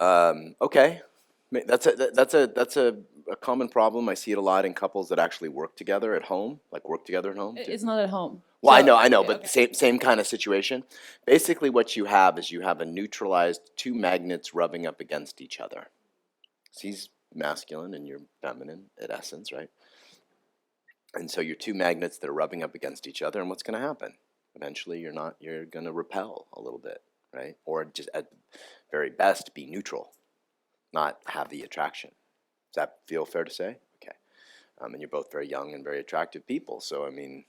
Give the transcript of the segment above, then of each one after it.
Okay. That's a common problem. I see it a lot in couples that actually work together at home, like work together at home. It's not at home. Well, So, I know, okay, but okay. same kind of situation. Basically, what you have is you have a neutralized two magnets rubbing up against each other. So he's masculine and you're feminine at essence, right? And so you're two magnets that are rubbing up against each other, and what's going to happen? Eventually, you're going to repel a little bit, right? Or just at very best, be neutral, not have the attraction. Does that feel fair to say? Okay. And you're both very young and very attractive people, so I mean,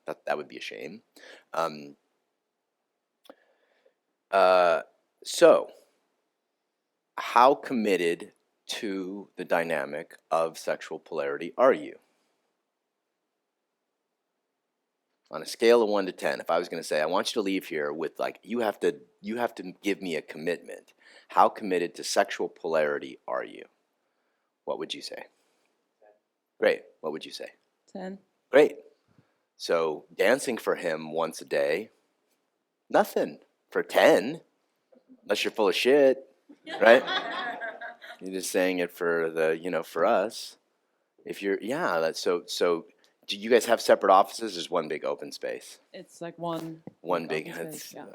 that would be a shame. Um, uh, so, how committed to the dynamic of sexual polarity are you? On a scale of 1 to 10, if I was going to say I want you to leave here with like you have to give me a commitment. How committed to sexual polarity are you? What would you say? Great. What would you say? 10. Great. So dancing for him once a day, nothing for 10, unless you're full of shit, right? You're just saying it for for us. If you're, yeah, that's so. Do you guys have separate offices? There's one big open space. It's like one Big. open space, yeah.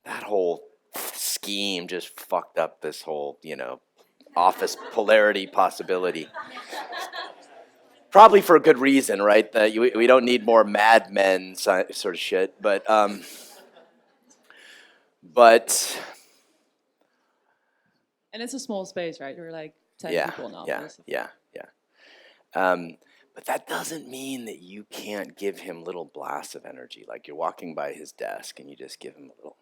That whole scheme just fucked up this whole office polarity possibility. Probably for a good reason, right? That we don't need more Mad Men sort of shit, but And it's a small space, right? We're like 10 yeah, people in the yeah, office. yeah, yeah. But that doesn't mean that you can't give him little blasts of energy. Like you're walking by his desk and you just give him a little.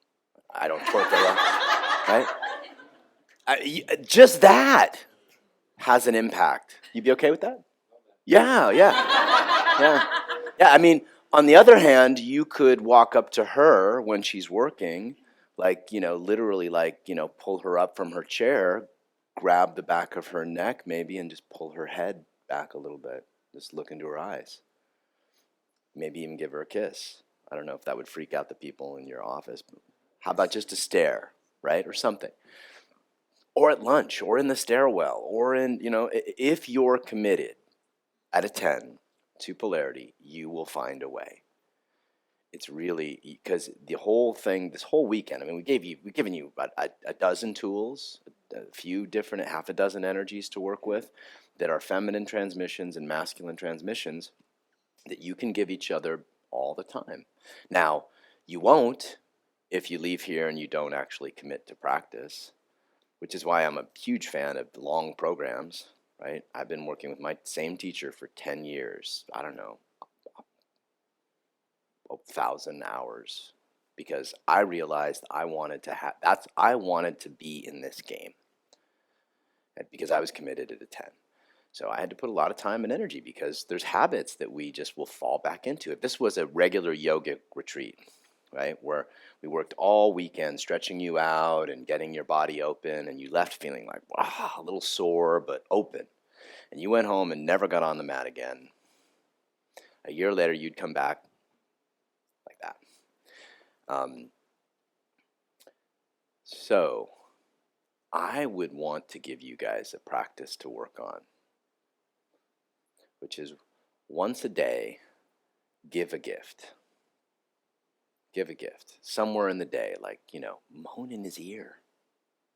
I don't quote that, right? Just that has an impact. You be okay with that? Yeah, yeah, yeah, yeah. I mean, on the other hand, you could walk up to her when she's working, like literally, like pull her up from her chair, grab the back of her neck, maybe, and just pull her head back a little bit. Just look into her eyes. Maybe even give her a kiss. I don't know if that would freak out the people in your office. But how about just a stare, right, or something? Or at lunch, or in the stairwell, or if you're committed at a 10 to polarity, you will find a way. It's really because the whole thing, this whole weekend. I mean, we've given you about a dozen tools, a few different, half a dozen energies to work with, that are feminine transmissions and masculine transmissions that you can give each other all the time. Now, you won't if you leave here and you don't actually commit to practice, which is why I'm a huge fan of long programs. Right? I've been working with my same teacher for 10 years. I don't know, 1,000 hours, because I realized I wanted to be in this game, because I was committed at a 10. So I had to put a lot of time and energy because there's habits that we just will fall back into. If this was a regular yogic retreat, right, where we worked all weekend stretching you out and getting your body open, and you left feeling like, wow, a little sore but open, and you went home and never got on the mat again, a year later you'd come back like that. So I would want to give you guys a practice to work on, which is once a day, give a gift. Give a gift somewhere in the day, like, moan in his ear,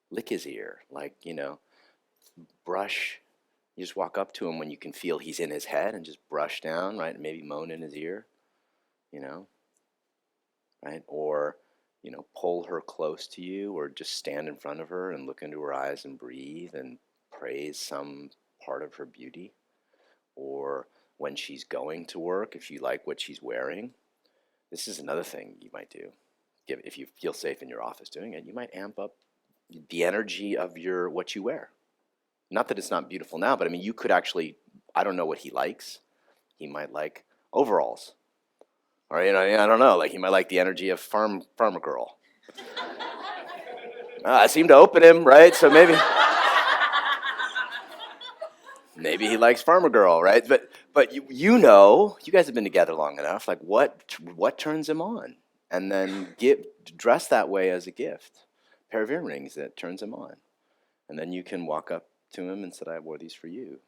lick his ear, like, brush. You just walk up to him when you can feel he's in his head and just brush down, right? And maybe moan in his ear, right? Or, pull her close to you, or just stand in front of her and look into her eyes and breathe and praise some part of her beauty. Or when she's going to work, if you like what she's wearing, this is another thing you might do. If you feel safe in your office doing it, you might amp up the energy of what you wear. Not that it's not beautiful now, but I mean, you could actually, I don't know what he likes. He might like overalls. Or, I don't know, like he might like the energy of farmer girl. I seem to open him, right? So maybe he likes farmer girl, right? But you guys have been together long enough. Like what turns him on, and then dress that way as a gift. A pair of earrings that turns him on. And then you can walk up to him and say, I wore these for you.